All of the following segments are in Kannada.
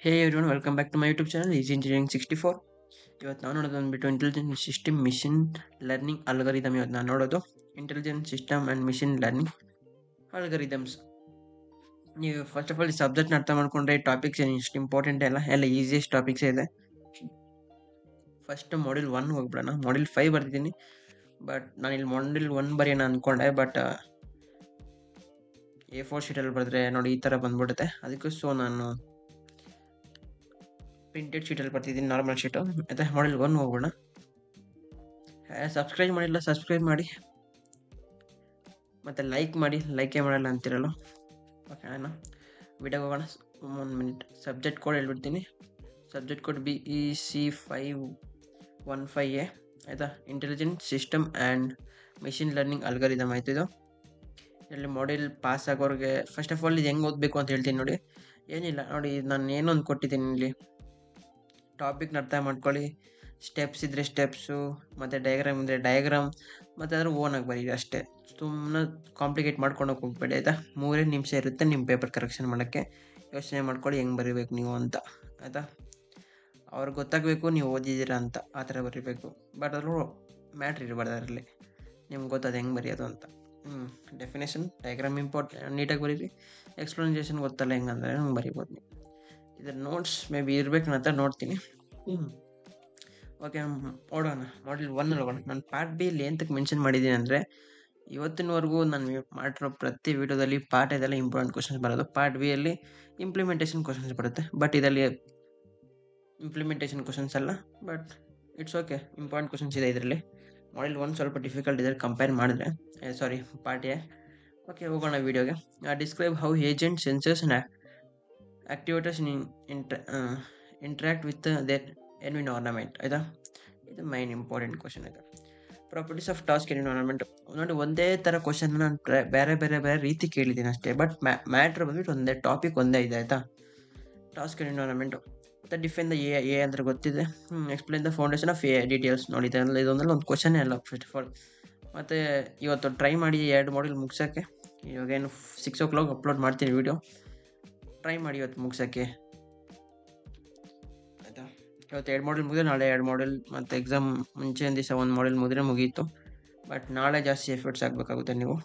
Hey everyone welcome back to my YouTube channel easy engineering 64. ಇವತ್ತು ನಾನು ನೋಡೋದು ಬಂದುಬಿಟ್ಟು intelligent system machine learning algorithm. ಇವತ್ತು ನಾನು ನೋಡೋದು intelligent system and machine learning algorithms. ನೀವು ಫಸ್ಟ್ ಆಫ್ ಆಲ್ ಈ ಸಬ್ಜೆಕ್ಟ್ನ ಅರ್ಥ ಮಾಡ್ಕೊಂಡ್ರೆ ಈ ಟಾಪಿಕ್ಸ್ ಏನು ಇಷ್ಟು ಇಂಪಾರ್ಟೆಂಟ್ ಎಲ್ಲ ಈಸಿಯೆಸ್ಟ್ ಟಾಪಿಕ್ಸೇ ಇದೆ. ಫಸ್ಟ್ ಮಾಡ್ಯೂಲ್ 1 ಹೋಗ್ಬಿಡೋಣ. ಮಾಡ್ಯೂಲ್ 5 ಬರ್ತಿದ್ದೀನಿ, ಬಟ್ ನಾನು ಇಲ್ಲಿ ಮಾಡ್ಯೂಲ್ 1 ಬರೆಯೋಣ ಅಂದ್ಕೊಂಡೆ, ಬಟ್ A4 ಶೀಟಲ್ಲಿ ಬರೆದ್ರೆ ನೋಡಿ ಈ ಥರ ಬಂದ್ಬಿಡುತ್ತೆ. ಅದಕ್ಕೂ ಸೊ ನಾನು ಪ್ರಿಂಟೆಡ್ ಶೀಟಲ್ಲಿ ಬರ್ತಿದ್ದೀನಿ, ನಾರ್ಮಲ್ ಶೀಟು. ಆಯ್ತಾ, ಮಾಡ್ಯೂಲ್ 1 ಹೋಗೋಣ. ಸಬ್ಸ್ಕ್ರೈಬ್ ಮಾಡಿಲ್ಲ ಸಬ್ಸ್ಕ್ರೈಬ್ ಮಾಡಿ, ಮತ್ತು ಲೈಕ್ ಮಾಡಿ, ಲೈಕೇ ಮಾಡಲ್ಲ ಅಂತಿರಲ್ಲ. ಓಕೆ ಅಣ್ಣ, ವಿಡಿಯೋಗೆ ಹೋಗೋಣ. 1 ಮಿನಿಟ್ ಸಬ್ಜೆಕ್ಟ್ ಕೋಡ್ ಹೇಳ್ಬಿಡ್ತೀನಿ. Subject code BE-C515A. ಆಯಿತಾ, intelligent system and machine learning algorithm ಆಯ್ತು ಇದು. ಇಲ್ಲಿ ಮಾಡೆಲ್ ಪಾಸ್ ಆಗೋರಿಗೆ ಫಸ್ಟ್ ಆಫ್ ಆಲ್ ಇದು ಹೆಂಗೆ ಓದಬೇಕು ಅಂತ ಹೇಳ್ತೀನಿ ನೋಡಿ. ಏನಿಲ್ಲ ನೋಡಿ, ನಾನು ಏನೊಂದು ಕೊಟ್ಟಿದ್ದೀನಿ ಇಲ್ಲಿ, ಟಾಪಿಕ್ನ ಅರ್ಥ ಮಾಡ್ಕೊಳ್ಳಿ. ಸ್ಟೆಪ್ಸ್ ಇದ್ದರೆ ಸ್ಟೆಪ್ಸು, ಮತ್ತು ಡಯಾಗ್ರಾಮ್ ಇದ್ದರೆ ಡಯಾಗ್ರಾಮ್, ಮತ್ತು ಅದ್ರ ಓನಾಗಿ ಬರೀರಿ ಅಷ್ಟೇ. ಸುಮ್ಮನೆ ಕಾಂಪ್ಲಿಕೇಟ್ ಮಾಡ್ಕೊಳಕ್ಕೆ ಹೋಗ್ಬೇಡಿ ಆಯಿತಾ. 3 ನಿಮಿಷ ಇರುತ್ತೆ ನಿಮ್ಮ ಪೇಪರ್ ಕರೆಕ್ಷನ್ ಮಾಡೋಕ್ಕೆ. ಯೋಚನೆ ಮಾಡ್ಕೊಳ್ಳಿ ಹೆಂಗೆ ಬರೀಬೇಕು ನೀವು ಅಂತ ಆಯಿತಾ. ಅವ್ರಿಗೆ ಗೊತ್ತಾಗಬೇಕು ನೀವು ಓದಿದ್ದೀರಾ ಅಂತ, ಆ ಥರ ಬರೀಬೇಕು. ಬಟ್ ಅದ್ರ ಮ್ಯಾಟ್ರ್ ಇರಬಾರ್ದು ಅದರಲ್ಲಿ, ನಿಮ್ಗೆ ಗೊತ್ತದು ಹೆಂಗೆ ಬರೆಯೋದು ಅಂತ. ಡೆಫಿನೇಷನ್, ಡಯಾಗ್ರಾಮ್ ನೀಟಾಗಿ ಬರೀರಿ. ಎಕ್ಸ್ಪ್ಲನೇಷನ್ ಗೊತ್ತಲ್ಲ ಹೆಂಗಂದ್ರೆ ಹಂಗೆ ಬರೀಬೋದು ನೀವು. ಇದ್ರ ನೋಟ್ಸ್ ಮೇ ಬಿ ಇರ್ಬೇಕು ಅಂತ ನೋಡ್ತೀನಿ. ಓಕೆ, ನೋಡೋಣ. ಮಾಡ್ಯೂಲ್ 1 ಹೋಗೋಣ. ನಾನು ಪಾರ್ಟ್ ಬಿ ಇಲ್ಲಿ ಎಂತಕ್ಕೆ ಮೆನ್ಷನ್ ಮಾಡಿದ್ದೀನಿ ಅಂದರೆ, ಇವತ್ತಿನವರೆಗೂ ನಾನು ಮಾಡಿರೋ ಪ್ರತಿ ವೀಡಿಯೋದಲ್ಲಿ ಪಾರ್ಟ್ ಇದೆಲ್ಲ ಇಂಪಾರ್ಟೆಂಟ್ ಕ್ವಶನ್ಸ್ ಬರೋದು. ಪಾರ್ಟ್ ಬಿ ಅಲ್ಲಿ ಇಂಪ್ಲಿಮೆಂಟೇಷನ್ ಕ್ವಶನ್ಸ್ ಬರುತ್ತೆ, ಬಟ್ ಇದರಲ್ಲಿ ಇಂಪ್ಲಿಮೆಂಟೇಷನ್ ಕ್ವಶನ್ಸ್ ಅಲ್ಲ. But it's okay, important questions ಇದೆ ಇದರಲ್ಲಿ. ಮಾಡ್ಯೂಲ್ 1 ಸ್ವಲ್ಪ ಡಿಫಿಕಲ್ಟ್ ಇದೆ ಕಂಪೇರ್ ಮಾಡಿದ್ರೆ. Part A. ಓಕೆ, ಹೋಗೋಣ ವೀಡಿಯೋಗೆ. Describe how agent sensors and activators interact with their environment. ಆಯಿತಾ, ಇದು ಮೈನ್ ಇಂಪಾರ್ಟೆಂಟ್ ಕ್ವಶನ್ ಇದೆ. ಪ್ರಾಪರ್ಟೀಸ್ ಆಫ್ ಟಾಸ್ಕ್ ಎನ್ವಿರಾನ್ಮೆಂಟ್ ನೋಡಿ, ಒಂದೇ ಥರ ಕ್ವಶನ್ ನಾನು ಬೇರೆ ಬೇರೆ ಬೇರೆ ರೀತಿ ಕೇಳಿದ್ದೀನಿ ಅಷ್ಟೇ, ಬಟ್ ಮ್ಯಾಟ್ರ್ ಬಂದ್ಬಿಟ್ಟು ಒಂದೇ ಟಾಪಿಕ್ ಒಂದೇ ಇದೆ ಆಯಿತಾ. ಟಾಸ್ಕ್ ಎನ್ವಿರಾನ್ಮೆಂಟು ಮತ್ತು ಡಿಫೈನ್ ದ ಎ ಅಂದರೆ ಗೊತ್ತಿದೆ. Explain the foundation of A details ನೋಡಿ. ಇದೊಂದಲ್ಲ ಒಂದು ಕ್ವಶನೇ ಅಲ್ಲ ಫಸ್ಟ್ ಆಫ್ ಆಲ್. ಮತ್ತು ಇವತ್ತು ಟ್ರೈ ಮಾಡಿ 2 ಮಾಡ್ಯೂಲ್ ಮುಗ್ಸೋಕ್ಕೆ. ಇವಾಗೇನು 6 o'clock ಅಪ್ಲೋಡ್ ಮಾಡ್ತೀನಿ ವೀಡಿಯೋ. ಟ್ರೈ ಮಾಡಿ ಇವತ್ತು ಮುಗ್ಸೋಕ್ಕೆ ಆಯಿತಾ. ಇವತ್ತು 2 ಮಾಡ್ಯೂಲ್ ಮುಗಿದ್ರೆ ನಾಳೆ 2 ಮಾಡ್ಯೂಲ್, ಮತ್ತು ಎಕ್ಸಾಮ್ ಮುಂಚೆನ ದಿವಸ 1 ಮಾಡ್ಯೂಲ್ ಮುಗಿದ್ರೆ ಮುಗೀತು. ಬಟ್ ನಾಳೆ ಜಾಸ್ತಿ ಎಫರ್ಟ್ಸ್ ಆಗಬೇಕಾಗುತ್ತೆ ನೀವು.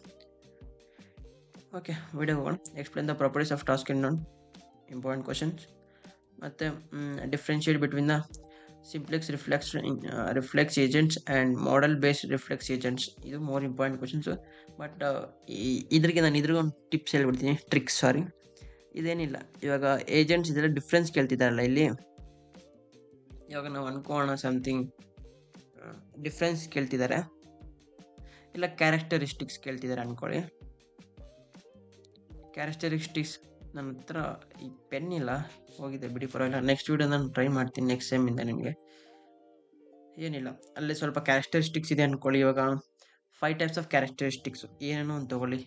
ಓಕೆ, ವಿಡಿಯೋ ಹೋಗೋಣ. Explain the properties of task in important questions. ಮತ್ತು differentiate between the simplex reflex agents and model based reflex agents. ಇದು ಮೋರ್ ಇಂಪಾರ್ಟೆಂಟ್ ಕ್ವಶನ್ಸು. ಬಟ್ ನಾನು ಒಂದು ಟಿಪ್ಸ್ ಹೇಳ್ಬಿಡ್ತೀನಿ, ಟ್ರಿಕ್ಸ್. ಇದೇನಿಲ್ಲ, ಇವಾಗ ಏಜೆಂಟ್ಸ್ ಇದೆಲ್ಲ ಡಿಫ್ರೆನ್ಸ್ ಕೇಳ್ತಿದ್ದಾರಲ್ಲ ಇಲ್ಲಿ. ಇವಾಗ ನಾವು ಅನ್ಕೋಣ ಸಮಥಿಂಗ್ ಡಿಫ್ರೆನ್ಸ್ ಕೇಳ್ತಿದ್ದಾರೆ, ಇಲ್ಲ ಕ್ಯಾರೆಕ್ಟರಿಸ್ಟಿಕ್ಸ್ ಕೇಳ್ತಿದ್ದಾರೆ ಅಂದ್ಕೊಳ್ಳಿ. ಕ್ಯಾರೆಕ್ಟರಿಸ್ಟಿಕ್ಸ್ ನನ್ನ ಹತ್ರ ಈ ಪೆನ್ ಇಲ್ಲ, ಹೋಗಿದೆ ಬಿಡಿ, ಪರವಾಗಿಲ್ಲ. ನೆಕ್ಸ್ಟ್ ವೀಡಿಯೋ ನಾನು ಟ್ರೈ ಮಾಡ್ತೀನಿ ನೆಕ್ಸ್ಟ್ ಸೆಮ್ಮಿಂದ ನಿಮಗೆ. ಏನಿಲ್ಲ, ಅಲ್ಲಿ ಸ್ವಲ್ಪ ಕ್ಯಾರೆಕ್ಟರಿಸ್ಟಿಕ್ಸ್ ಇದೆ ಅಂದ್ಕೊಳ್ಳಿ. ಇವಾಗ 5 types ಆಫ್ ಕ್ಯಾರೆಕ್ಟರಿಸ್ಟಿಕ್ಸು ಏನೇನೋ ಅಂತ ತೊಗೊಳ್ಳಿ.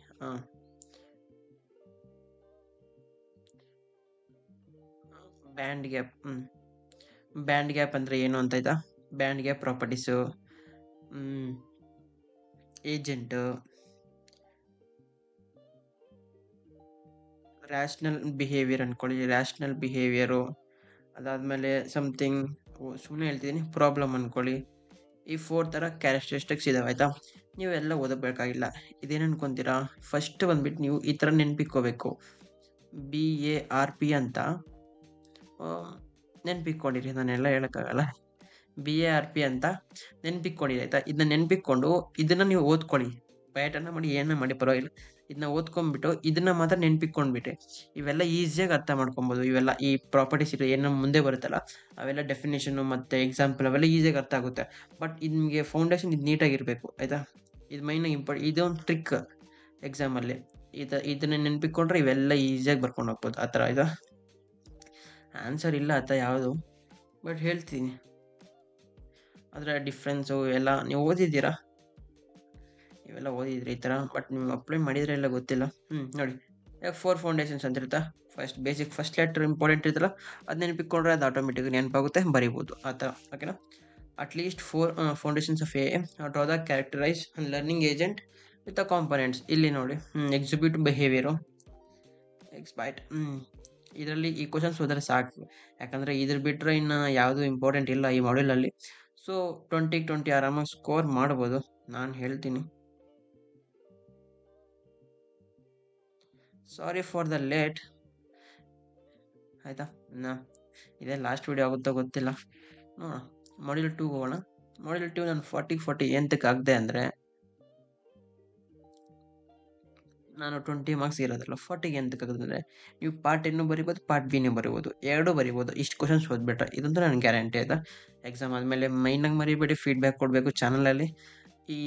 ಬ್ಯಾಂಡ್ ಗ್ಯಾಪ್ ಅಂದರೆ ಏನು ಅಂತ ಆಯ್ತಾ. Band gap properties, agent, rational behaviour ಅಂದ್ಕೊಳ್ಳಿ, ರ್ಯಾಷನಲ್ ಬಿಹೇವಿಯರು. ಅದಾದಮೇಲೆ ಸಮಥಿಂಗ್ ಸುಮ್ಮನೆ ಹೇಳ್ತಿದ್ದೀನಿ, ಪ್ರಾಬ್ಲಮ್ ಅಂದ್ಕೊಳ್ಳಿ. ಈ 4 ಥರ ಕ್ಯಾರೆಕ್ಟರಿಸ್ಟಿಕ್ಸ್ ಇದಾವೆ ಆಯಿತಾ. ನೀವೆಲ್ಲ ಓದಬೇಕಾಗಿಲ್ಲ. ಇದೇನು ಅನ್ಕೊತೀರಾ, ಫಸ್ಟ್ ಬಂದ್ಬಿಟ್ಟು ನೀವು ಈ ಥರ ನೆನ್ಪಿಕ್ಕೋಬೇಕು. BARP ಅಂತ ನೆನ್ಪಿಕ್ಕೊಂಡಿರಿ, ನಾನೆಲ್ಲ ಹೇಳೋಕ್ಕಾಗಲ್ಲ. BARP ಅಂತ ನೆನ್ಪಿಕ್ಕೊಂಡಿರಿ ಆಯಿತಾ. ಇದನ್ನ ನೆನ್ಪಿಕ್ಕೊಂಡು ಇದನ್ನು ನೀವು ಓದ್ಕೊಳ್ಳಿ. ಬಯಟನ್ನು ಮಾಡಿ ಏನನ್ನ ಮಾಡಿ ಪರವಾಗಿಲ್ಲ, ಇದನ್ನ ಓದ್ಕೊಂಡ್ಬಿಟ್ಟು ಇದನ್ನು ಮಾತ್ರ ನೆನ್ಪಿಕ್ಕೊಂಡ್ಬಿಟ್ರೆ ಇವೆಲ್ಲ ಈಸಿಯಾಗಿ ಅರ್ಥ ಮಾಡ್ಕೊಬೋದು. ಇವೆಲ್ಲ ಈ ಪ್ರಾಪರ್ಟೀಸ್ ಏನು ಮುಂದೆ ಬರುತ್ತಲ್ಲ ಅವೆಲ್ಲ ಡೆಫಿನೇಷನ್ನು ಮತ್ತು ಎಕ್ಸಾಂಪಲ್ ಅವೆಲ್ಲ ಈಸಿಯಾಗಿ ಅರ್ಥ ಆಗುತ್ತೆ. ಬಟ್ ಇದು ನಿಮಗೆ ಫೌಂಡೇಶನ್ ಇದು ನೀಟಾಗಿರಬೇಕು ಆಯಿತಾ. ಇದು ಮೈನಾಗಿ ಇದೊಂದು ಟ್ರಿಕ್ ಎಕ್ಸಾಮಲ್ಲಿ. ಇದನ್ನ ನೆನ್ಪಿಕ್ಕೊಂಡ್ರೆ ಇವೆಲ್ಲ ಈಸಿಯಾಗಿ ಬರ್ಕೊಂಡು ಹೋಗ್ಬೋದು ಆ ಥರ ಆಯಿತಾ. ಆನ್ಸರ್ ಇಲ್ಲ ಆತ ಯಾವುದು, ಬಟ್ ಹೇಳ್ತೀನಿ. ಅದರ ಡಿಫ್ರೆನ್ಸು ಎಲ್ಲ ನೀವು ಓದಿದ್ದೀರಾ, ಇವೆಲ್ಲ ಓದಿದ್ರಿ ಈ ಥರ, ಬಟ್ ನೀವು ಅಪ್ಲೈ ಮಾಡಿದರೆ ಎಲ್ಲ ಗೊತ್ತಿಲ್ಲ. ನೋಡಿ, 4 ಫೌಂಡೇಶನ್ಸ್ ಅಂತ ಇರುತ್ತಾ. ಫಸ್ಟ್ ಲೆಟರ್ ಇಂಪಾರ್ಟೆಂಟ್ ಇರುತ್ತಲ್ಲ, ಅದು ನೆನಪಿಕೊಂಡ್ರೆ ಅದು ಆಟೋಮೆಟಿಕ್ ನೆನಪಾಗುತ್ತೆ, ಬರಿಬೋದು ಆ ಥರ. ಓಕೆನಾ. At least 4 foundations of A draw the characterise learning agent with the components. ಇಲ್ಲಿ ನೋಡಿ, ಎಕ್ಸಿಕ್ಯೂಟ್ ಬಿಹೇವಿಯರು, ಎಕ್ಸ್ಬೈಟ್ ಇದರಲ್ಲಿ ಈ ಕ್ವಶನ್ಸ್ ಹೋದರೆ ಸಾಕು, ಯಾಕಂದರೆ ಇದ್ರ ಬಿಟ್ಟರೆ ಇನ್ನು ಯಾವುದು ಇಂಪಾರ್ಟೆಂಟ್ ಇಲ್ಲ ಈ ಮಾಡ್ಯೂಲಲ್ಲಿ. ಸೊ 20 ಆರಾಮಾಗಿ ಸ್ಕೋರ್ ಮಾಡ್ಬೋದು ನಾನು ಹೇಳ್ತೀನಿ. Sorry for the late. ಆಯಿತಾ, ಇದೇ ಲಾಸ್ಟ್ ವಿಡಿಯೋ ಆಗುತ್ತೋ ಗೊತ್ತಿಲ್ಲ, ನೋಡೋಣ. ಮಾಡ್ಯೂಲ್ 2 ಹೋಗೋಣ. ಮಾಡ್ಯೂಲ್ 2 ನಾನು 40 ಎಂತಕ್ಕೆ ಆಗದೆ ಅಂದರೆ, ನಾನು 20 ಮಾರ್ಕ್ಸ್ ಇರೋದಿಲ್ಲ, 40ಗೆ ಎಂತಕ್ಕೆ ಆಗದಂದರೆ ನೀವು ಪಾರ್ಟ್ ಎನ್ನು ಬರಿಬೋದು, ಪಾರ್ಟ್ ಬಿನೂ ಬರಿಬೋದು, ಎರಡೂ ಬರಿಬೋದು. ಇಷ್ಟು ಕ್ವಶನ್ಸ್ ಓದ್ಬಿಟ್ರೆ ಇದಂತೂ ನನಗೆ ಗ್ಯಾರಂಟಿ ಆಯಿತಾ. ಎಕ್ಸಾಮ್ ಆದಮೇಲೆ ಮೈನಾಗಿ ಮರಿಬೇಡಿ, ಫೀಡ್ಬ್ಯಾಕ್ ಕೊಡಬೇಕು ಚಾನಲಲ್ಲಿ,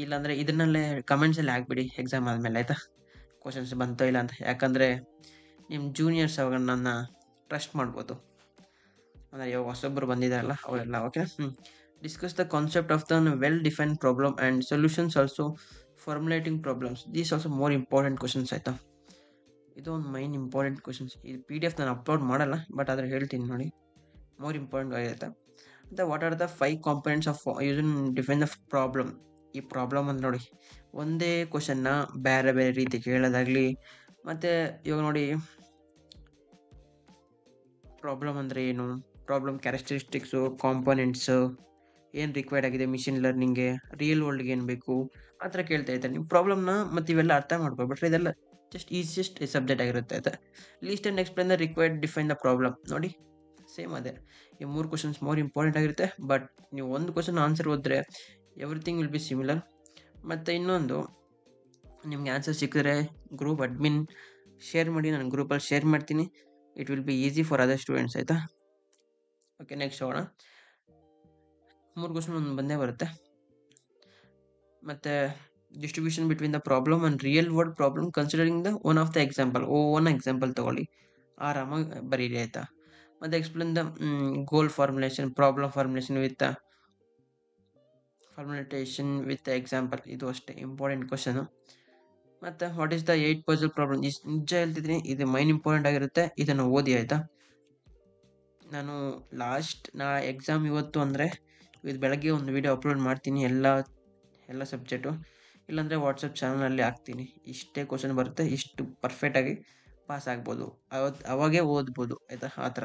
ಇಲ್ಲಾಂದರೆ ಇದನ್ನಲ್ಲೇ ಕಮೆಂಟ್ಸಲ್ಲಿ ಹಾಕ್ಬಿಡಿ ಎಕ್ಸಾಮ್ ಆದಮೇಲೆ, ಆಯಿತಾ, ಕ್ವಶನ್ಸ್ ಬಂತೋ ಇಲ್ಲ ಅಂತ. ಯಾಕಂದರೆ ನಿಮ್ಮ ಜೂನಿಯರ್ಸ್ ಅವಾಗ ನನ್ನ ಟ್ರಸ್ಟ್ ಮಾಡ್ಬೋದು, ಅಂದರೆ ಇವಾಗ ಹೊಸೊಬ್ಬರು ಬಂದಿದ್ದಾರಲ್ಲ ಅವರೆಲ್ಲ. Okay, discuss the concept of the well defined problem and solutions also, formulating problems, these also more important questions, ಆಯಿತಾ. ಇದು ಒಂದು ಮೈನ್ ಇಂಪಾರ್ಟೆಂಟ್ ಕ್ವಶನ್ಸ್. ಈ PDF ನಾನು ಅಪ್ಲೋಡ್ ಮಾಡಲ್ಲ, ಬಟ್ ಆದರೆ ಹೇಳ್ತೀನಿ ನೋಡಿ, ಮೋರ್ ಇಂಪಾರ್ಟೆಂಟ್ ಆಗಿರುತ್ತೆ. ಮತ್ತು what are the 5 components of using define the problem. ಈ ಪ್ರಾಬ್ಲಮ್ ಅಂದ್ರೆ ನೋಡಿ, ಒಂದೇ ಕ್ವಶನ್ನ ಬೇರೆ ಬೇರೆ ರೀತಿ ಕೇಳೋದಾಗಲಿ, ಮತ್ತು ಇವಾಗ ನೋಡಿ ಪ್ರಾಬ್ಲಮ್ ಅಂದರೆ ಏನು, ಪ್ರಾಬ್ಲಮ್ ಕ್ಯಾರೆಕ್ಟರಿಸ್ಟಿಕ್ಸು, ಕಾಂಪೊನೆಂಟ್ಸು, ಏನು ರಿಕ್ವೈರ್ಡ್ ಆಗಿದೆ ಮಿಷಿನ್ ಲರ್ನಿಂಗ್ಗೆ, ರಿಯಲ್ ವರ್ಲ್ಡ್ಗೆ ಏನು ಬೇಕು, ಆ ಥರ ಕೇಳ್ತಾ ಇರ್ತಾರೆ. ನೀವು ಪ್ರಾಬ್ಲಮ್ನ ಮತ್ತು ಇವೆಲ್ಲ ಅರ್ಥ ಮಾಡ್ಕೊಬಿಟ್ರೆ ಇದೆಲ್ಲ ಜಸ್ಟ್ ಈಸಿಯೆಸ್ಟ್ ಸಬ್ಜೆಕ್ಟ್ ಆಗಿರುತ್ತೆ, ಆಯಿತಾ. List and explain the required define the problem. ನೋಡಿ ಸೇಮ್ ಅದೇ, ಈ 3 ಕ್ವಶನ್ಸ್ ಮೋರ್ ಇಂಪಾರ್ಟೆಂಟ್ ಆಗಿರುತ್ತೆ. ಬಟ್ ನೀವು ಒಂದು ಕ್ವಶನ್ ಆನ್ಸರ್ ಓದಿದ್ರೆ ಎವ್ರಿಥಿಂಗ್ ವಿಲ್ ಬಿ ಸಿಮಿಲರ್. ಮತ್ತು ಇನ್ನೊಂದು, ನಿಮ್ಗೆ ಆನ್ಸರ್ ಸಿಕ್ಕಿದ್ರೆ ಗ್ರೂಪ್ ಅಡ್ಮಿನ್ ಶೇರ್ ಮಾಡಿ, ನಾನು ಗ್ರೂಪಲ್ಲಿ ಶೇರ್ ಮಾಡ್ತೀನಿ. It will be easy for other students, ಆಯಿತಾ. ಓಕೆ, ನೆಕ್ಸ್ಟ್ ಹೋಗೋಣ. 3 ಕ್ವಶನ್ ಒಂದು ಬಂದೇ ಬರುತ್ತೆ. ಮತ್ತು distribution between the problem and real world problem considering the one of the example. One example ತೊಗೊಳ್ಳಿ, ಆರಾಮಾಗಿ ಬರೀರಿ, ಆಯಿತಾ. ಮತ್ತು explain the goal formulation, problem formulation with example. ಇದು ಅಷ್ಟೇ ಇಂಪಾರ್ಟೆಂಟ್ ಕ್ವಶನು. ಮತ್ತು what is the 8 puzzle problem. ನಿಜ ಹೇಳ್ತಿದ್ದೀನಿ, ಇದು ಮೈನ್ ಇಂಪಾರ್ಟೆಂಟ್ ಆಗಿರುತ್ತೆ, ಇದನ್ನು ಓದಿ, ಆಯಿತಾ. ನಾನು ಎಕ್ಸಾಮ್ ಇವತ್ತು ಅಂದರೆ ಇದು ಬೆಳಗ್ಗೆ ಒಂದು ವಿಡಿಯೋ ಅಪ್ಲೋಡ್ ಮಾಡ್ತೀನಿ, ಎಲ್ಲ ಸಬ್ಜೆಕ್ಟು, ಇಲ್ಲಾಂದರೆ ವಾಟ್ಸಪ್ ಚಾನಲಲ್ಲಿ ಹಾಕ್ತೀನಿ. ಇಷ್ಟೇ ಕ್ವಶನ್ ಬರುತ್ತೆ, ಇಷ್ಟು ಪರ್ಫೆಕ್ಟಾಗಿ ಪಾಸ್ ಆಗ್ಬೋದು, ಅವಾಗೇ ಓದ್ಬೋದು, ಆಯಿತಾ, ಆ ಥರ.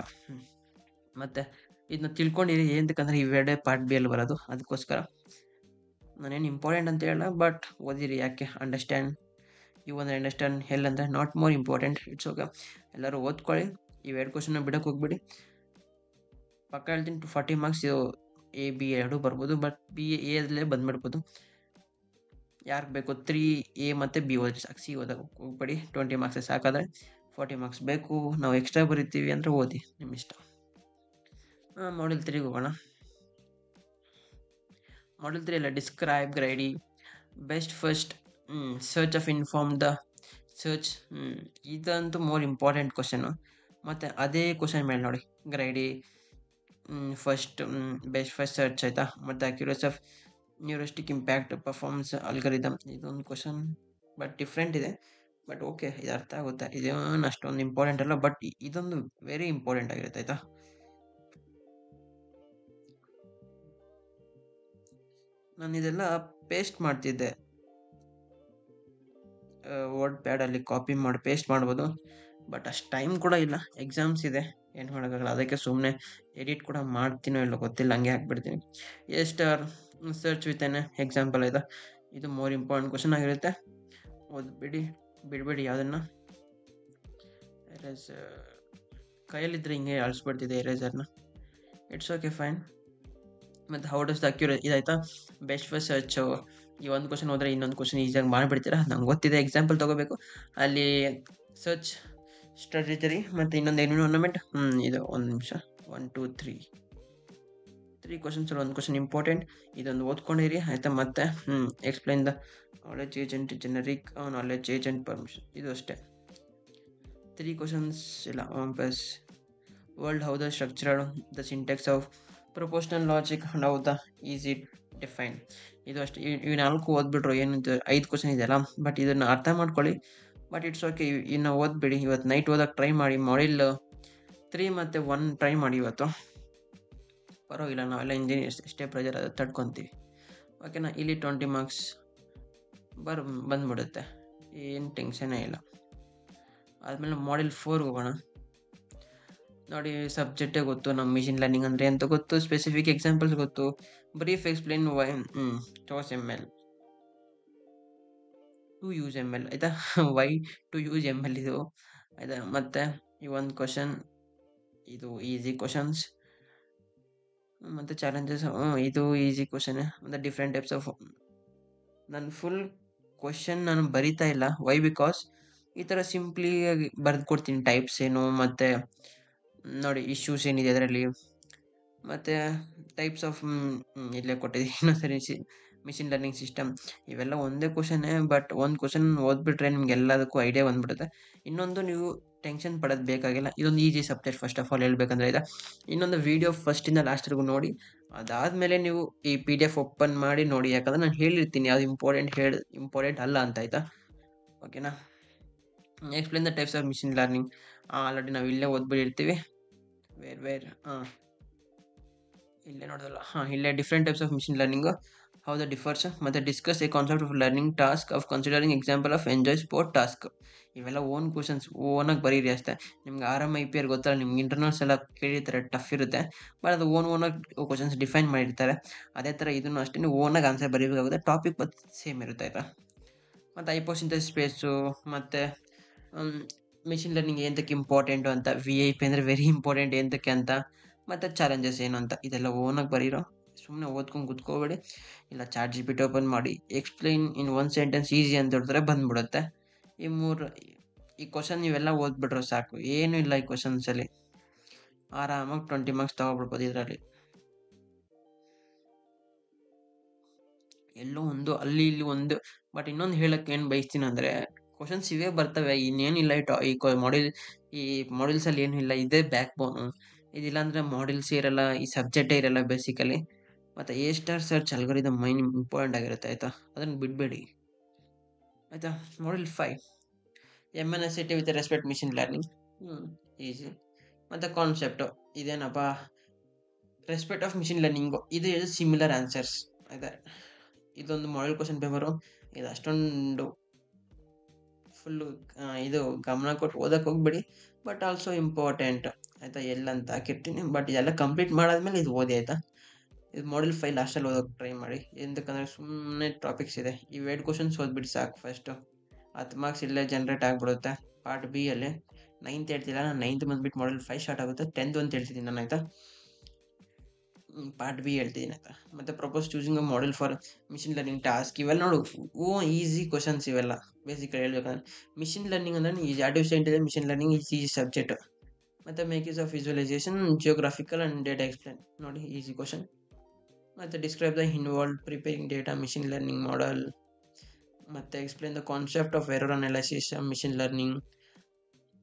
ಮತ್ತು ಇದನ್ನ ತಿಳ್ಕೊಂಡಿರಿ, ಏನಕ್ಕಂದರೆ ಇವೆರಡೇ ಪಾರ್ಟ್ ಬಿ ಅಲ್ಲಿ ಬರೋದು, ಅದಕ್ಕೋಸ್ಕರ ನಾನೇನು ಇಂಪಾರ್ಟೆಂಟ್ ಅಂತ ಹೇಳಲ್ಲ, ಬಟ್ ಓದಿರಿ. ಯಾಕೆ, ಅಂಡರ್ಸ್ಟ್ಯಾಂಡ್, ಯು ಅಂದರೆ ಅಂಡರ್ಸ್ಟ್ಯಾಂಡ್, ಹೆಲ್ ಅಂದರೆ not more important. It's okay, ಎಲ್ಲರೂ ಓದ್ಕೊಳ್ಳಿ. ಇವೆರಡು ಕ್ವಶನ್ನ ಬಿಡೋಕ್ಕೆ ಹೋಗ್ಬಿಡಿ. ಪಕ್ಕ ಹೇಳ್ತೀನಿ, 40 ಮಾರ್ಕ್ಸ್ ಇದು A B ಎರಡೂ ಬರ್ಬೋದು, ಬಟ್ ಎದಲ್ಲೇ ಬಂದುಬಿಡ್ಬೋದು. ಯಾರಿಗೆ ಬೇಕು 3A ಮತ್ತು B ಓದಿ ಸಾಕು, C ಓದಕ್ಕೆ ಹೋಗ್ಬೇಡಿ. 20 ಮಾರ್ಕ್ಸ್ ಸಾಕಾದರೆ 40 ಮಾರ್ಕ್ಸ್ ಬೇಕು, ನಾವು ಎಕ್ಸ್ಟ್ರಾ ಬರಿತೀವಿ ಅಂದರೆ ಓದಿ, ನಿಮ್ಮ ಇಷ್ಟ. ಮಾಡ್ಯೂಲ್ 3 ಹೋಗೋಣ. ಮಾಡ್ಯೂಲ್ 3 ಎಲ್ಲ describe, greedy, best first, search of inform the search. ಇದಂತೂ ಮೋರ್ ಇಂಪಾರ್ಟೆಂಟ್ ಕ್ವಶನು. ಮತ್ತು ಅದೇ ಕ್ವಶನ್ ಮೇಲೆ ನೋಡಿ, greedy, first, best first search, ಆಯಿತಾ. ಮತ್ತು accuracy of heuristic impact, performance algorithm. ಇದೊಂದು ಕ್ವಶನ್ ಬಟ್ ಡಿಫ್ರೆಂಟ್ ಇದೆ, ಬಟ್ ಓಕೆ, ಇದು ಅರ್ಥ ಆಗುತ್ತೆ. ಇದೇನು ಅಷ್ಟೊಂದು ಇಂಪಾರ್ಟೆಂಟ್ ಅಲ್ಲ, ಬಟ್ ಇದೊಂದು ವೆರಿ ಇಂಪಾರ್ಟೆಂಟ್ ಆಗಿರುತ್ತೆ, ಆಯಿತಾ. ನಾನು ಇದೆಲ್ಲ ಪೇಸ್ಟ್ ಮಾಡ್ತಿದ್ದೆ, ವರ್ಡ್ ಪ್ಯಾಡಲ್ಲಿ ಕಾಪಿ ಮಾಡಿ ಪೇಸ್ಟ್ ಮಾಡ್ಬೋದು, ಬಟ್ ಅಷ್ಟು ಟೈಮ್ ಕೂಡ ಇಲ್ಲ, ಎಕ್ಸಾಮ್ಸ್ ಇದೆ, ಏನು ಮಾಡೋಕ್ಕಾಗಲ್ಲ. ಅದಕ್ಕೆ ಸುಮ್ಮನೆ ಎಡಿಟ್ ಕೂಡ ಮಾಡ್ತೀನೋ ಇಲ್ಲೋ ಗೊತ್ತಿಲ್ಲ, ಹಂಗೆ ಹಾಕ್ಬಿಡ್ತೀನಿ. Star search with an example, ಆಯಿತಾ. ಇದು ಮೋರ್ ಇಂಪಾರ್ಟೆಂಟ್ ಕ್ವಶನ್ ಆಗಿರುತ್ತೆ, ಬಿಡಬೇಡಿ ಯಾವುದನ್ನು. ಕೈಯಲ್ಲಿದ್ದರೆ ಹಿಂಗೆ ಅಳಿಸ್ಬಿಡ್ತಿದೆ ಎರೇಸರ್ನ, ಇಟ್ಸ್ ಓಕೆ, ಫೈನ್. ಮತ್ತು ಹೌ ಡಸ್ ದ ಅಕ್ಯುರೇಟ್, ಇದಾಯ್ತಾ. ಬೆಸ್ಟ್ ಫಸ್ಟ್ ಸರ್ಚ್, ಈ ಒಂದು ಕ್ವಶನ್ ಹೋದರೆ ಇನ್ನೊಂದು ಕ್ವಶನ್ ಈಸಿಯಾಗಿ ಮಾಡಿಬಿಡ್ತೀರಾ, ನಂಗೆ ಗೊತ್ತಿದೆ. ಎಕ್ಸಾಂಪಲ್ ತೊಗೋಬೇಕು, ಅಲ್ಲಿ ಸರ್ಚ್ ಸ್ಟ್ರಾಟಜರಿ ಮತ್ತು ಇನ್ನೊಂದು ಎನ್ವಿರಾನ್ಮೆಂಟ್. ಇದು ಒಂದು ನಿಮಿಷ, 1 2 3 ಕ್ವಶನ್ಸ್, ಒಂದು ಕ್ವಶನ್ ಇಂಪಾರ್ಟೆಂಟ್, ಇದೊಂದು ಓದ್ಕೊಂಡಿರಿ, ಆಯಿತಾ. ಮತ್ತು explain the knowledge agent, generic knowledge agent, permission, ಇದು ಅಷ್ಟೇ 3 ಕ್ವಶನ್ಸ್ ಇಲ್ಲ. Plus world, how the structured, the syntax of proportional logic, how the easy define, ಇದು ಅಷ್ಟೇ. ಇವು 4 ಓದ್ಬಿಟ್ರು, ಏನು 5 ಕ್ವಶನ್ ಇದೆಯಲ್ಲ, ಬಟ್ ಇದನ್ನು ಅರ್ಥ ಮಾಡ್ಕೊಳ್ಳಿ. ಬಟ್ ಇಟ್ಸ್ ಓಕೆ, ಇನ್ನು ಓದ್ಬಿಡಿ. ಇವತ್ತು ನೈಟ್ ಓದಕ್ಕೆ ಟ್ರೈ ಮಾಡಿ. ಮಾಡ್ಯೂಲ್ 3 ಮತ್ತು 1 ಟ್ರೈ ಮಾಡಿ ಇವತ್ತು, ಪರವಾಗಿಲ್ಲ, ನಾವೆಲ್ಲ ಇಂಜಿನಿಯರ್ಸ್, ಎಷ್ಟೇ ಪ್ರೆಜರ್ ಅದು ತಡ್ಕೊತೀವಿ, ಓಕೆನಾ. ಇಲ್ಲಿ 20 ಮಾರ್ಕ್ಸ್ ಬಂದ್ಬಿಡುತ್ತೆ, ಏನು ಟೆನ್ಷನೇ ಇಲ್ಲ. ಆದಮೇಲೆ ಮಾಡ್ಯೂಲ್ 4 ಹೋಗೋಣ. ನೋಡಿ ಸಬ್ಜೆಕ್ಟೇ ಗೊತ್ತು, ನಮ್ಮ ಮಿಷಿನ್ ಲರ್ನಿಂಗ್ ಅಂದರೆ ಅಂತ ಗೊತ್ತು, ಸ್ಪೆಸಿಫಿಕ್ ಎಕ್ಸಾಂಪಲ್ಸ್ ಗೊತ್ತು, brief explain why those M L to use M L ಆಯಿತಾ. Why to use M L ಇದು ಆಯಿತಾ. ಮತ್ತು ಈ ಒಂದು ಕ್ವಶನ್ ಇದು ಈಸಿ ಕ್ವಶನ್ಸ್ ಮತ್ತು ಚಾಲೆಂಜಸ್. ಇದು ಈಸಿ ಕ್ವಶನ್ ಮತ್ತು ಡಿಫ್ರೆಂಟ್ ಟೈಪ್ಸ್ ಆಫ್. ನಾನು ಫುಲ್ ಕ್ವಶನ್ ನಾನು ಬರಿತಾ ಇಲ್ಲ, ವೈ ಬಿಕಾಸ್ ಈ ಥರ ಸಿಂಪ್ಲಿ ಬರೆದು ಕೊಡ್ತೀನಿ ಟೈಪ್ಸ್ ಏನು, ಮತ್ತು ನೋಡಿ ಇಶ್ಯೂಸ್ ಏನಿದೆ ಅದರಲ್ಲಿ, ಮತ್ತು ಟೈಪ್ಸ್ ಆಫ್ ಇಲ್ಲೇ ಕೊಟ್ಟಿದ್ದೀನಿ ಇನ್ನೊಂದ್ಸರಿ ಮಿಷಿನ್ ಲರ್ನಿಂಗ್ ಸಿಸ್ಟಮ್. ಇವೆಲ್ಲ ಒಂದೇ ಕ್ವಶನ್ನೇ, ಬಟ್ ಒಂದು ಕ್ವಶನ್ ಓದ್ಬಿಟ್ರೆ ನಿಮ್ಗೆ ಎಲ್ಲದಕ್ಕೂ ಐಡಿಯಾ ಬಂದ್ಬಿಡುತ್ತೆ. ಇನ್ನೊಂದು ನೀವು ಟೆನ್ಷನ್ ಪಡೋದು ಬೇಕಾಗಿಲ್ಲ, ಇದೊಂದು easy subject first of all ಹೇಳ್ಬೇಕಂದ್ರೆ ಇದೆ. ಇನ್ನೊಂದು ವೀಡಿಯೋ ಫಸ್ಟಿಂದ ಲಾಸ್ಟ್ವರೆಗೂ ನೋಡಿ, ಅದಾದಮೇಲೆ ನೀವು ಈ PDF ಓಪನ್ ಮಾಡಿ ನೋಡಿ, ಯಾಕಂದರೆ ನಾನು ಹೇಳಿರ್ತೀನಿ ಯಾವುದು ಇಂಪಾರ್ಟೆಂಟ್ ಅಲ್ಲ ಅಂತ, ಆಯಿತಾ. ಓಕೆನಾ. Explain the types of machine learning already ನಾವು ಇಲ್ಲೇ ಓದ್ಬಿಟ್ಟಿರ್ತೀವಿ. ಇಲ್ಲೇ ನೋಡೋದಲ್ಲ, ಇಲ್ಲೇ different types of machine learning how the differs, ಮತ್ತು discuss a concept of learning task of considering example of enjoy sport task. ಇವೆಲ್ಲ ಓನ್ ಕ್ವಶನ್ಸ್ ಓನಾಗಿ ಬರೀರಿ ಅಷ್ಟೇ. ನಿಮ್ಗೆ IPR ಗೊತ್ತಲ್ಲ, ನಿಮ್ಗೆ ಇಂಟರ್ನಲ್ಸ್ ಎಲ್ಲ ಕೇಳಿರ್ತಾರೆ, ಟಫ್ ಇರುತ್ತೆ, ಬಟ್ ಅದು ಓನಾಗಿ ಕ್ವಶನ್ಸ್ ಡಿಫೈನ್ ಮಾಡಿರ್ತಾರೆ. ಅದೇ ಥರ ಇದನ್ನು ಅಷ್ಟೇ ನೀವು ಓನಾಗಿ ಆನ್ಸರ್ ಬರೀಬೇಕಾಗುತ್ತೆ, ಟಾಪಿಕ್ ಬಟ್ ಸೇಮ್ ಇರುತ್ತೆ, ಆಯಿತಾ. ಮತ್ತು ಹೈಪೋಥಿಸಿಸ್ ಸ್ಪೇಸು, ಮತ್ತು ಮಿಷಿನ್ ಲರ್ನಿಂಗ್ ಏನಕ್ಕೆ ಇಂಪಾರ್ಟೆಂಟು ಅಂತ, VIP ಅಂದರೆ ವೆರಿ ಇಂಪಾರ್ಟೆಂಟ್ ಏನಕ್ಕೆ ಅಂತ, ಮತ್ತು ಚಾಲೆಂಜಸ್ ಏನು ಅಂತ, ಇದೆಲ್ಲ ಓನಾಗಿ ಬರೀರೋ. ಸುಮ್ಮನೆ ಓದ್ಕೊಂಡು ಕೂತ್ಕೋಬೇಡಿ, ಇಲ್ಲ ChatGPT ಓಪನ್ ಮಾಡಿ ಎಕ್ಸ್ಪ್ಲೈನ್ ಇನ್ 1 ಸೆಂಟೆನ್ಸ್ ಈಸಿ ಅಂತ ಹೇಳಿದ್ರೆ ಬಂದ್ಬಿಡುತ್ತೆ. ಈ ಕ್ವಶನ್ ನೀವೆಲ್ಲ ಓದ್ಬಿಟ್ರೆ ಸಾಕು, ಏನೂ ಇಲ್ಲ ಈ ಕ್ವಶನ್ಸಲ್ಲಿ, ಆರಾಮಾಗಿ 20 ಮಾರ್ಕ್ಸ್ ತೊಗೊಬಿಡ್ಬೋದು ಇದರಲ್ಲಿ. ಎಲ್ಲೋ ಒಂದು ಅಲ್ಲಿ ಇಲ್ಲಿ ಒಂದು. ಬಟ್ ಇನ್ನೊಂದು ಹೇಳಕ್ಕೆ ಏನು ಬಯಸ್ತೀನಿ ಅಂದರೆ, ಕ್ವಶನ್ಸ್ ಇವೇ ಬರ್ತವೆ, ಇನ್ನೇನಿಲ್ಲ. ಈ ಮಾಡ್ಯೂಲ್ಸಲ್ಲಿ ಏನೂ ಇಲ್ಲ, ಇದೇ ಬ್ಯಾಕ್ ಬೋನು. ಇದಿಲ್ಲ ಅಂದರೆ ಮಾಡ್ಯೂಲ್ಸ್ ಇರಲ್ಲ, ಈ ಸಬ್ಜೆಕ್ಟೇ ಇರಲ್ಲ ಬೇಸಿಕಲಿ. ಮತ್ತು A* search algorithm main important ಆಗಿರುತ್ತೆ, ಆಯಿತಾ, ಅದನ್ನು ಬಿಡಬೇಡಿ, ಆಯಿತಾ. Module 5 MNST with respect machine learning, easy. ಮತ್ತು ಕಾನ್ಸೆಪ್ಟು ಇದೇನಪ್ಪ, ರೆಸ್ಪೆಕ್ಟ್ ಆಫ್ ಮಿಷಿನ್ ಲರ್ನಿಂಗು, ಇದು ಸಿಮಿಲರ್ ಆನ್ಸರ್ಸ್, ಆಯಿತಾ. ಇದೊಂದು ಮಾಡ್ಯೂಲ್ ಕ್ವಶನ್ ಪೇಪರು, ಇದು ಅಷ್ಟೊಂದು ಫುಲ್ಲು ಇದು ಗಮನ ಕೊಟ್ಟು ಓದಕ್ಕೆ ಹೋಗ್ಬೇಡಿ, ಬಟ್ ಆಲ್ಸೋ ಇಂಪಾರ್ಟೆಂಟ್, ಆಯಿತಾ. ಎಲ್ಲಂತ ಹಾಕಿರ್ತೀನಿ, ಬಟ್ ಇದೆಲ್ಲ ಕಂಪ್ಲೀಟ್ ಮಾಡಾದ್ಮೇಲೆ ಇದು ಓದಿ, ಆಯಿತಾ. ಇದು ಮಾಡ್ಯೂಲ್ 5 ಲಾಸ್ಟಲ್ಲಿ ಓದೋಕೆ ಟ್ರೈ ಮಾಡಿ, ఎందుకంದರೆ ಸುಮ್ಮನೆ ಟಾಪಿಕ್ಸ್ ಇದೆ. ಈ 2 ಕ್ವಶನ್ಸ್ ಓದ್ಬಿಟ್ಟು ಸಾಕು ಫಸ್ಟು, 10 ಮಾರ್ಕ್ಸ್ ಇಲ್ಲೇ ಜನ್ರೇಟ್ ಆಗಿಬಿಡುತ್ತೆ. ಪಾರ್ಟ್ B ಅಲ್ಲಿ 9th ಹೇಳ್ತಿಲ್ಲ, ನಾನು 9th ಬಂದುಬಿಟ್ಟು ಮಾಡ್ಯೂಲ್ 5 ಸ್ಟಾರ್ಟ್ ಆಗುತ್ತೆ, 10th ಅಂತ ಹೇಳ್ತಿದ್ದೀನಿ ನಾನು, ಆಯಿತಾ. ಪಾರ್ಟ್ B ಹೇಳ್ತಿದ್ದೀನಿ, ಆಯಿತಾ. ಮತ್ತು propose choosing a model for machine learning task, ಇವೆಲ್ಲ ನೋಡು ಈಸಿ ಕ್ವಶನ್ಸ್ ಇವೆಲ್ಲ. ಬೇಸಿಕಲಿ ಹೇಳ್ಬೇಕಂದ್ರೆ ಮಿಷಿನ್ ಲರ್ನಿಂಗ್ ಅಂದರೆ easy, artificial intelligence machine learning easy subject. ಮತ್ತು make use of visualisation, geographical and data explain, ನೋಡಿ ಈಸಿ ಕ್ವಶನ್. ಮತ್ತು describe the involve preparing data machine learning model, ಮತ್ತು explain the concept of error analysis machine learning.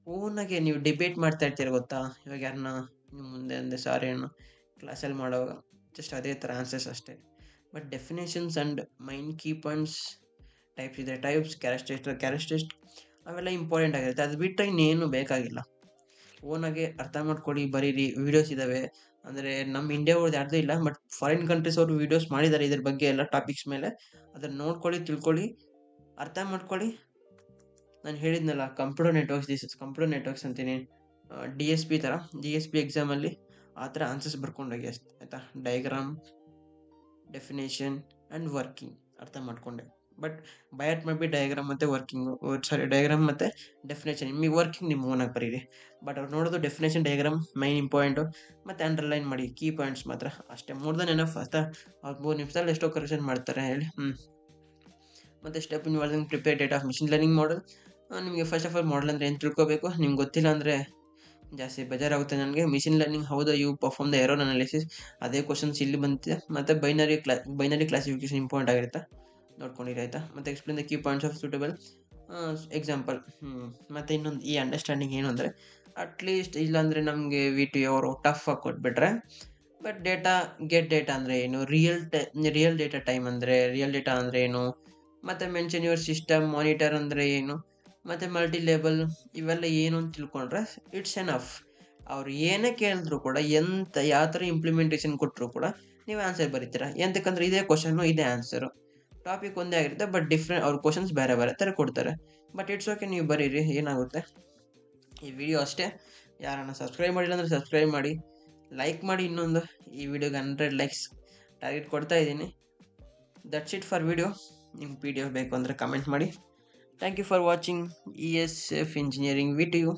ಓನಾಗೆ ನೀವು ಡಿಬೇಟ್ ಮಾಡ್ತಾ ಇರ್ತೀರ ಗೊತ್ತಾ, ಇವಾಗ ಯಾರನ್ನ ನಿಮ್ಮ ಮುಂದೆ ಅಂದೆ ಸಾರಿ ಏನು ಕ್ಲಾಸಲ್ಲಿ ಮಾಡುವಾಗ, ಜಸ್ಟ್ ಅದೇ ಥರ ಆನ್ಸರ್ಸ್ ಅಷ್ಟೇ. But definitions and main key points, types ಇದೆ, ಟೈಪ್ಸ್, ಕ್ಯಾರೆಕ್ಟರಿಸ್ಟಿಕ್ ಅವೆಲ್ಲ ಇಂಪಾರ್ಟೆಂಟ್ ಆಗಿರುತ್ತೆ. ಅದು ಬಿಟ್ಟರೆ ಇನ್ನೇನು ಬೇಕಾಗಿಲ್ಲ. ಓನಾಗೆ ಅರ್ಥ ಮಾಡ್ಕೊಳ್ಳಿ, ಬರೀರಿ. ವೀಡಿಯೋಸ್ ಇದ್ದಾವೆ, ಅಂದರೆ ನಮ್ಮ ಇಂಡಿಯಾ ಅವ್ರದ್ದು ಯಾರ್ದೂ ಇಲ್ಲ, ಬಟ್ ಫಾರಿನ್ ಕಂಟ್ರೀಸ್ ಅವರು ವೀಡಿಯೋಸ್ ಮಾಡಿದ್ದಾರೆ ಇದ್ರ ಬಗ್ಗೆ ಎಲ್ಲ ಟಾಪಿಕ್ಸ್ ಮೇಲೆ. ಅದನ್ನು ನೋಡ್ಕೊಳ್ಳಿ, ತಿಳ್ಕೊಳ್ಳಿ, ಅರ್ಥ ಮಾಡ್ಕೊಳ್ಳಿ. ನಾನು ಹೇಳಿದ್ನಲ್ಲ ಕಂಪ್ಯೂಟರ್ ನೆಟ್ವರ್ಕ್ಸ್ ಅಂತೀನಿ, DSP ಥರ, DSP ಎಕ್ಸಾಮಲ್ಲಿ ಆ ಥರ ಆನ್ಸರ್ಸ್ ಬರ್ಕೊಂಡೋಗಿ ಅಷ್ಟೇ, ಆಯಿತಾ. ಡಯಾಗ್ರಾಮ್, ಡೆಫಿನೇಷನ್ ಆ್ಯಂಡ್ ವರ್ಕಿಂಗ್ ಅರ್ಥ ಮಾಡ್ಕೊಂಡೆ, ಬಟ್ ಬಯಾಟ್ ಮಾಡಿಬಿಟ್ಟು ಡಯಾಗ್ರಾಮ್ ಮತ್ತು ಡಯಾಗ್ರಾಮ್ ಮತ್ತು ಡೆಫಿನೇಷನ್, ನಿಮಗೆ ವರ್ಕಿಂಗ್ ನಿಮ್ಮ ಓನಾಗಿ ಬರೀರಿ. ಬಟ್ ಅವ್ರು ನೋಡೋದು ಡೆಫಿನೇಷನ್, ಡಯಾಗ್ರಾಮ್ ಮೈನ್ ಇಂಪಾರ್ಟೆಂಟು, ಮತ್ತು ಅಂಡರ್ಲೈನ್ ಮಾಡಿ ಕೀ ಪಾಯಿಂಟ್ಸ್ ಮಾತ್ರ ಅಷ್ಟೇ. ಮೋರ್ ದನ್ ಎನಫ್, ಆಯಿತಾ. ಅವ್ರು 3 ನಿಮಿಷದಲ್ಲಿ ಎಷ್ಟೋ ಕರೆಕ್ಷನ್ ಮಾಡ್ತಾರೆ ಹೇಳಿ. ಮತ್ತು step involving prepare data of machine learning model. ನಿಮಗೆ ಫಸ್ಟ್ ಆಫ್ ಆಲ್ ಮಾಡೆಲ್ ಅಂದರೆ ಏನು ತಿಳ್ಕೊಬೇಕು, ನಿಮ್ಗೆ ಗೊತ್ತಿಲ್ಲ ಅಂದರೆ ಜಾಸ್ತಿ ಬೇಜಾರಾಗುತ್ತೆ ನನಗೆ. Machine learning how the you perform the error analysis, ಅದೇ ಕ್ವಶನ್ಸ್ ಇಲ್ಲಿ ಬಂದಿದೆ. ಮತ್ತು ಬೈನರಿ ಕ್ಲಾಸಿಫಿಕೇಶನ್ ಇಂಪಾರ್ಟೆಂಟ್ ಆಗಿರುತ್ತೆ, ನೋಡ್ಕೊಂಡಿರಿ, ಆಯಿತಾ. ಮತ್ತು explain the key points of suitable example. ಮತ್ತು ಇನ್ನೊಂದು ಈ ಅಂಡರ್ಸ್ಟ್ಯಾಂಡಿಂಗ್ ಏನು ಅಂದರೆ, ಅಟ್ಲೀಸ್ಟ್ ಇಲ್ಲಾಂದರೆ ನಮಗೆ VT ಅವರು ಟಫ್ ಆಗಿ ಕೊಟ್ಬಿಟ್ರೆ, ಬಟ್ ಗೆಟ್ ಡೇಟಾ ಅಂದರೆ ಏನು, ರಿಯಲ್ ಡೇಟಾ ಅಂದರೆ ಏನು, ಮತ್ತು ಮೆನ್ಷನ್ ಯುವರ್ ಸಿಸ್ಟಮ್ ಮಾನಿಟರ್ ಅಂದರೆ ಏನು, ಮತ್ತು ಮಲ್ಟಿ ಲೇಬಲ್ ಇವೆಲ್ಲ ಏನು ಅಂತ ತಿಳ್ಕೊಂಡ್ರೆ ಇಟ್ಸ್ ಎನಫ್. ಅವ್ರು ಏನೇ ಕೇಳಿದ್ರು ಕೂಡ, ಯಾವ ಥರ ಇಂಪ್ಲಿಮೆಂಟೇಷನ್ ಕೊಟ್ಟರು ಕೂಡ ನೀವು ಆನ್ಸರ್ ಬರೀತೀರಾ. ಎಂತಕ್ಕಂದ್ರೆ ಇದೇ ಕ್ವಶನ್ನು, ಇದೇ ಆನ್ಸರು, ಟಾಪಿಕ್ ಒಂದೇ ಆಗಿರುತ್ತೆ, ಬಟ್ ಡಿಫ್ರೆಂಟ್ ಅವ್ರ ಕ್ವಶನ್ಸ್ ಬೇರೆ ಥರ ಕೊಡ್ತಾರೆ. ಬಟ್ ಇಟ್ಸ್ ಓಕೆ, ನೀವು ಬರೀರಿ, ಏನಾಗುತ್ತೆ. ಈ ವಿಡಿಯೋ ಅಷ್ಟೇ, ಯಾರನ್ನ ಸಬ್ಸ್ಕ್ರೈಬ್ ಮಾಡಿಲ್ಲ ಅಂದರೆ ಸಬ್ಸ್ಕ್ರೈಬ್ ಮಾಡಿ, ಲೈಕ್ ಮಾಡಿ. ಇನ್ನೊಂದು ಈ ವಿಡಿಯೋಗೆ 100 ಲೈಕ್ಸ್ ಟಾರ್ಗೆಟ್ ಕೊಡ್ತಾ ಇದ್ದೀನಿ. That's it for video. ನಿಮ್ಗೆ PDF ಬೇಕು ಅಂದರೆ ಕಮೆಂಟ್ ಮಾಡಿ. Thank you for watching ESF engineering. We to you.